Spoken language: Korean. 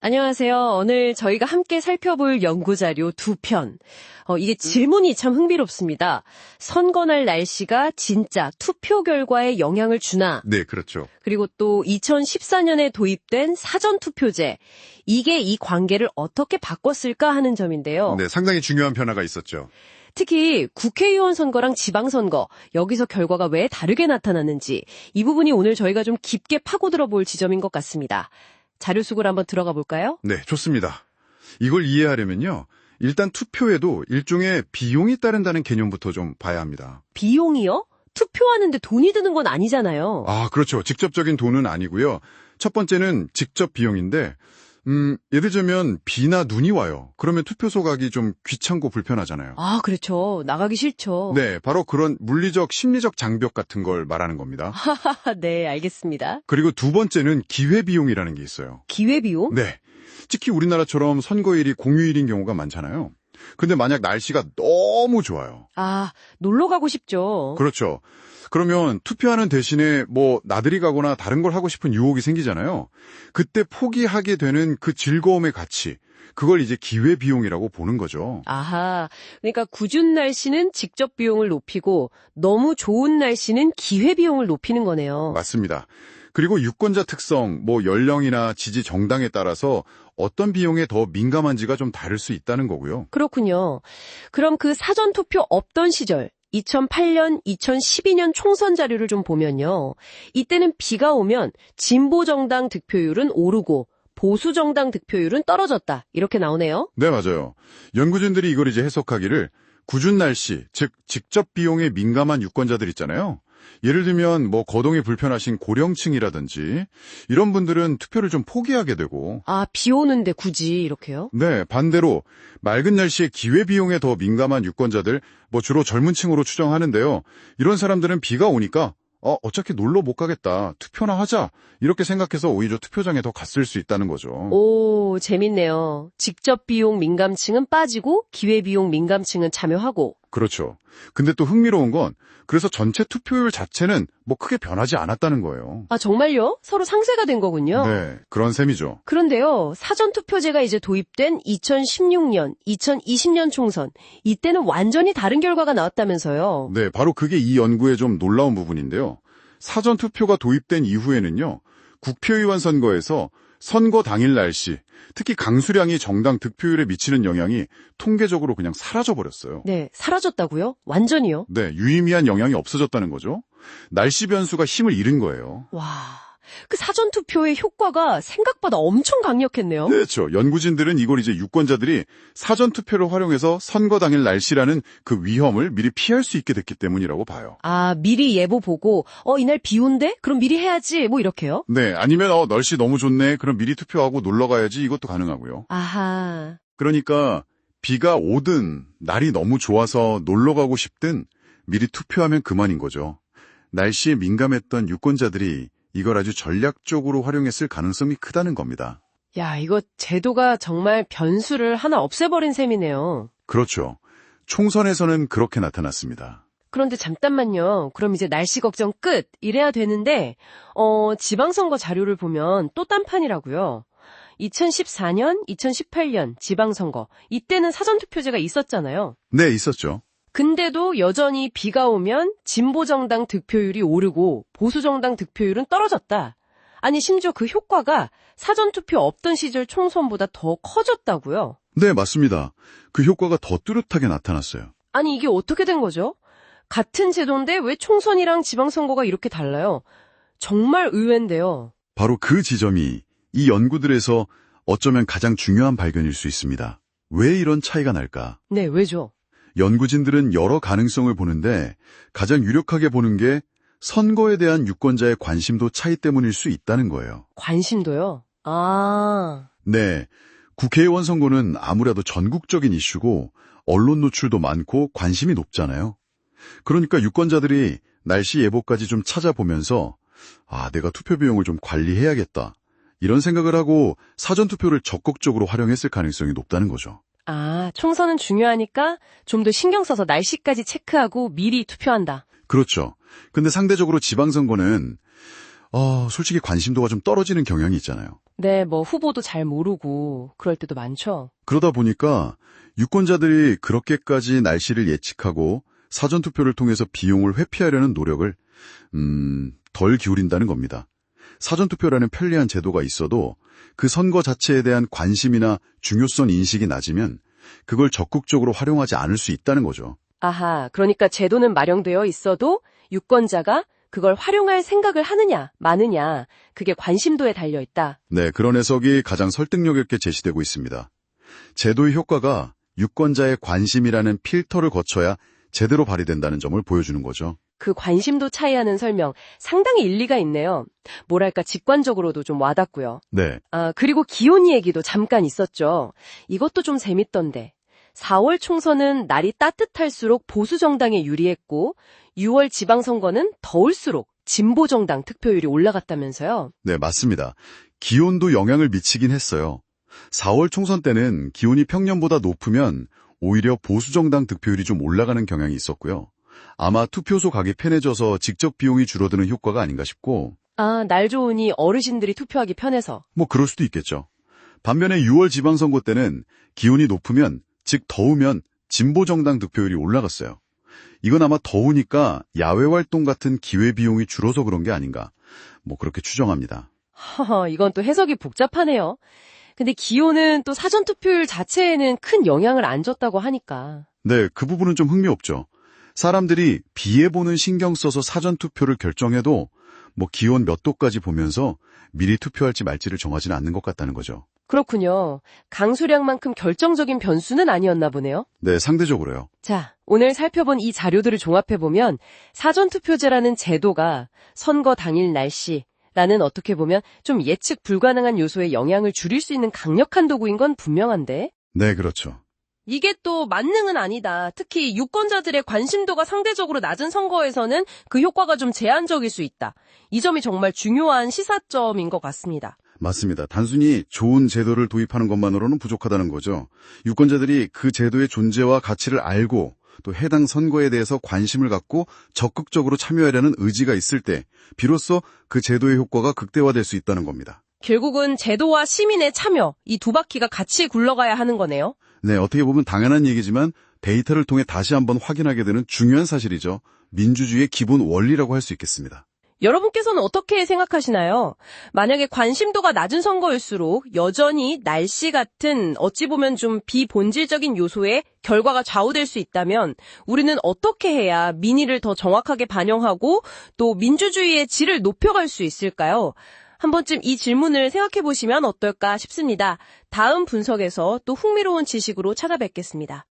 안녕하세요. 오늘 저희가 함께 살펴볼 연구자료 2편. 이게 질문이 참 흥미롭습니다. 선거날 날씨가 진짜 투표 결과에 영향을 주나? 네, 그렇죠. 그리고 또 2014년에 도입된 사전투표제. 이게 이 관계를 어떻게 바꿨을까 하는 점인데요. 네, 상당히 중요한 변화가 있었죠. 특히 국회의원 선거랑 지방선거, 여기서 결과가 왜 다르게 나타났는지 이 부분이 오늘 저희가 좀 깊게 파고들어 볼 지점인 것 같습니다. 자료 수구를 한번 들어가 볼까요? 네, 좋습니다. 이걸 이해하려면요. 일단 투표에도 일종의 비용이 따른다는 개념부터 좀 봐야 합니다. 비용이요? 투표하는데 돈이 드는 건 아니잖아요. 아, 그렇죠. 직접적인 돈은 아니고요. 첫 번째는 직접 비용인데 예를 들면 비나 눈이 와요. 그러면 투표소 가기 좀 귀찮고 불편하잖아요. 아, 그렇죠. 나가기 싫죠. 네, 바로 그런 물리적, 심리적 장벽 같은 걸 말하는 겁니다. 네, 알겠습니다. 그리고 두 번째는 기회비용이라는 게 있어요. 기회비용? 네. 특히 우리나라처럼 선거일이 공휴일인 경우가 많잖아요. 근데 만약 날씨가 너무 좋아요. 아, 놀러 가고 싶죠. 그렇죠. 그러면 투표하는 대신에 나들이 가거나 다른 걸 하고 싶은 유혹이 생기잖아요. 그때 포기하게 되는 그 즐거움의 가치, 그걸 이제 기회비용이라고 보는 거죠. 아하, 그러니까 궂은 날씨는 직접 비용을 높이고 너무 좋은 날씨는 기회비용을 높이는 거네요. 맞습니다. 그리고 유권자 특성, 연령이나 지지 정당에 따라서 어떤 비용에 더 민감한지가 좀 다를 수 있다는 거고요. 그렇군요. 그럼 그 사전투표 없던 시절, 2008년, 2012년 총선 자료를 좀 보면요. 이때는 비가 오면 진보정당 득표율은 오르고 보수정당 득표율은 떨어졌다. 이렇게 나오네요. 네, 맞아요. 연구진들이 이걸 이제 해석하기를 궂은 날씨, 즉 직접 비용에 민감한 유권자들 있잖아요. 예를 들면 거동이 불편하신 고령층이라든지 이런 분들은 투표를 좀 포기하게 되고 아, 비 오는데 굳이 이렇게요? 네, 반대로 맑은 날씨에 기회비용에 더 민감한 유권자들 주로 젊은 층으로 추정하는데요. 이런 사람들은 비가 오니까 어차피 놀러 못 가겠다. 투표나 하자. 이렇게 생각해서 오히려 투표장에 더 갔을 수 있다는 거죠. 오, 재밌네요. 직접 비용 민감층은 빠지고 기회비용 민감층은 참여하고. 그렇죠. 근데 또 흥미로운 건 그래서 전체 투표율 자체는 크게 변하지 않았다는 거예요. 아, 정말요? 서로 상쇄가 된 거군요. 네, 그런 셈이죠. 그런데요, 사전투표제가 이제 도입된 2016년, 2020년 총선, 이때는 완전히 다른 결과가 나왔다면서요. 네, 바로 그게 이 연구의 좀 놀라운 부분인데요. 사전투표가 도입된 이후에는요, 국회의원 선거에서 선거 당일 날씨, 특히 강수량이 정당 득표율에 미치는 영향이 통계적으로 그냥 사라져버렸어요. 네, 사라졌다고요? 완전히요? 네, 유의미한 영향이 없어졌다는 거죠. 날씨 변수가 힘을 잃은 거예요. 와, 그 사전투표의 효과가 생각보다 엄청 강력했네요. 그렇죠. 연구진들은 이걸 이제 유권자들이 사전투표를 활용해서 선거 당일 날씨라는 그 위험을 미리 피할 수 있게 됐기 때문이라고 봐요. 아, 미리 예보 보고, 이날 비 온대? 그럼 미리 해야지, 이렇게요? 네, 아니면 날씨 너무 좋네. 그럼 미리 투표하고 놀러 가야지. 이것도 가능하고요. 아하. 그러니까 비가 오든 날이 너무 좋아서 놀러 가고 싶든 미리 투표하면 그만인 거죠. 날씨에 민감했던 유권자들이 이걸 아주 전략적으로 활용했을 가능성이 크다는 겁니다. 야, 이거 제도가 정말 변수를 하나 없애버린 셈이네요. 그렇죠. 총선에서는 그렇게 나타났습니다. 그런데 잠깐만요. 그럼 이제 날씨 걱정 끝! 이래야 되는데, 지방선거 자료를 보면 또 딴판이라고요. 2014년, 2018년 지방선거, 이때는 사전투표제가 있었잖아요. 네, 있었죠. 근데도 여전히 비가 오면 진보정당 득표율이 오르고 보수정당 득표율은 떨어졌다. 아니, 심지어 그 효과가 사전투표 없던 시절 총선보다 더 커졌다고요? 네, 맞습니다. 그 효과가 더 뚜렷하게 나타났어요. 아니, 이게 어떻게 된 거죠? 같은 제도인데 왜 총선이랑 지방선거가 이렇게 달라요? 정말 의외인데요. 바로 그 지점이 이 연구들에서 어쩌면 가장 중요한 발견일 수 있습니다. 왜 이런 차이가 날까? 네, 왜죠? 연구진들은 여러 가능성을 보는데 가장 유력하게 보는 게 선거에 대한 유권자의 관심도 차이 때문일 수 있다는 거예요. 관심도요? 아, 네, 국회의원 선거는 아무래도 전국적인 이슈고 언론 노출도 많고 관심이 높잖아요. 그러니까 유권자들이 날씨 예보까지 좀 찾아보면서 내가 투표 비용을 좀 관리해야겠다. 이런 생각을 하고 사전투표를 적극적으로 활용했을 가능성이 높다는 거죠. 아, 총선은 중요하니까 좀 더 신경 써서 날씨까지 체크하고 미리 투표한다. 그렇죠. 근데 상대적으로 지방선거는 솔직히 관심도가 좀 떨어지는 경향이 있잖아요. 네, 뭐 후보도 잘 모르고 그럴 때도 많죠. 그러다 보니까 유권자들이 그렇게까지 날씨를 예측하고 사전투표를 통해서 비용을 회피하려는 노력을 덜 기울인다는 겁니다. 사전투표라는 편리한 제도가 있어도 그 선거 자체에 대한 관심이나 중요성 인식이 낮으면 그걸 적극적으로 활용하지 않을 수 있다는 거죠. 아하, 그러니까 제도는 마련되어 있어도 유권자가 그걸 활용할 생각을 하느냐, 마느냐, 그게 관심도에 달려 있다. 네, 그런 해석이 가장 설득력 있게 제시되고 있습니다. 제도의 효과가 유권자의 관심이라는 필터를 거쳐야 제대로 발휘된다는 점을 보여주는 거죠. 그 관심도 차이하는 설명 상당히 일리가 있네요. 뭐랄까 직관적으로도 좀 와닿고요. 네, 그리고 기온 얘기도 잠깐 있었죠. 이것도 좀 재밌던데. 4월 총선은 날이 따뜻할수록 보수 정당에 유리했고 6월 지방선거는 더울수록 진보 정당 득표율이 올라갔다면서요. 네, 맞습니다. 기온도 영향을 미치긴 했어요. 4월 총선 때는 기온이 평년보다 높으면 오히려 보수정당 득표율이 좀 올라가는 경향이 있었고요. 아마 투표소 가기 편해져서 직접 비용이 줄어드는 효과가 아닌가 싶고, 날 좋으니 어르신들이 투표하기 편해서. 뭐 그럴 수도 있겠죠. 반면에 6월 지방선거 때는 기온이 높으면, 즉 더우면 진보정당 득표율이 올라갔어요. 이건 아마 더우니까 야외 활동 같은 기회비용이 줄어서 그런 게 아닌가, 뭐 그렇게 추정합니다. 허허, 이건 또 해석이 복잡하네요. 근데 기온은 또 사전투표율 자체에는 큰 영향을 안 줬다고 하니까. 네, 그 부분은 좀 흥미없죠. 사람들이 비에 보는 신경 써서 사전투표를 결정해도 뭐 기온 몇 도까지 보면서 미리 투표할지 말지를 정하지는 않는 것 같다는 거죠. 그렇군요. 강수량만큼 결정적인 변수는 아니었나 보네요. 네, 상대적으로요. 자, 오늘 살펴본 이 자료들을 종합해보면 사전투표제라는 제도가 선거 당일 날씨라는 어떻게 보면 좀 예측 불가능한 요소에 영향을 줄일 수 있는 강력한 도구인 건 분명한데 네, 그렇죠. 이게 또 만능은 아니다. 특히 유권자들의 관심도가 상대적으로 낮은 선거에서는 그 효과가 좀 제한적일 수 있다. 이 점이 정말 중요한 시사점인 것 같습니다. 맞습니다. 단순히 좋은 제도를 도입하는 것만으로는 부족하다는 거죠. 유권자들이 그 제도의 존재와 가치를 알고 또 해당 선거에 대해서 관심을 갖고 적극적으로 참여하려는 의지가 있을 때 비로소 그 제도의 효과가 극대화될 수 있다는 겁니다. 결국은 제도와 시민의 참여, 이 두 바퀴가 같이 굴러가야 하는 거네요. 네, 어떻게 보면 당연한 얘기지만 데이터를 통해 다시 한번 확인하게 되는 중요한 사실이죠. 민주주의의 기본 원리라고 할 수 있겠습니다. 여러분께서는 어떻게 생각하시나요? 만약에 관심도가 낮은 선거일수록 여전히 날씨 같은 어찌 보면 좀 비본질적인 요소에 결과가 좌우될 수 있다면 우리는 어떻게 해야 민의를 더 정확하게 반영하고 또 민주주의의 질을 높여갈 수 있을까요? 한 번쯤 이 질문을 생각해 보시면 어떨까 싶습니다. 다음 분석에서 또 흥미로운 지식으로 찾아뵙겠습니다.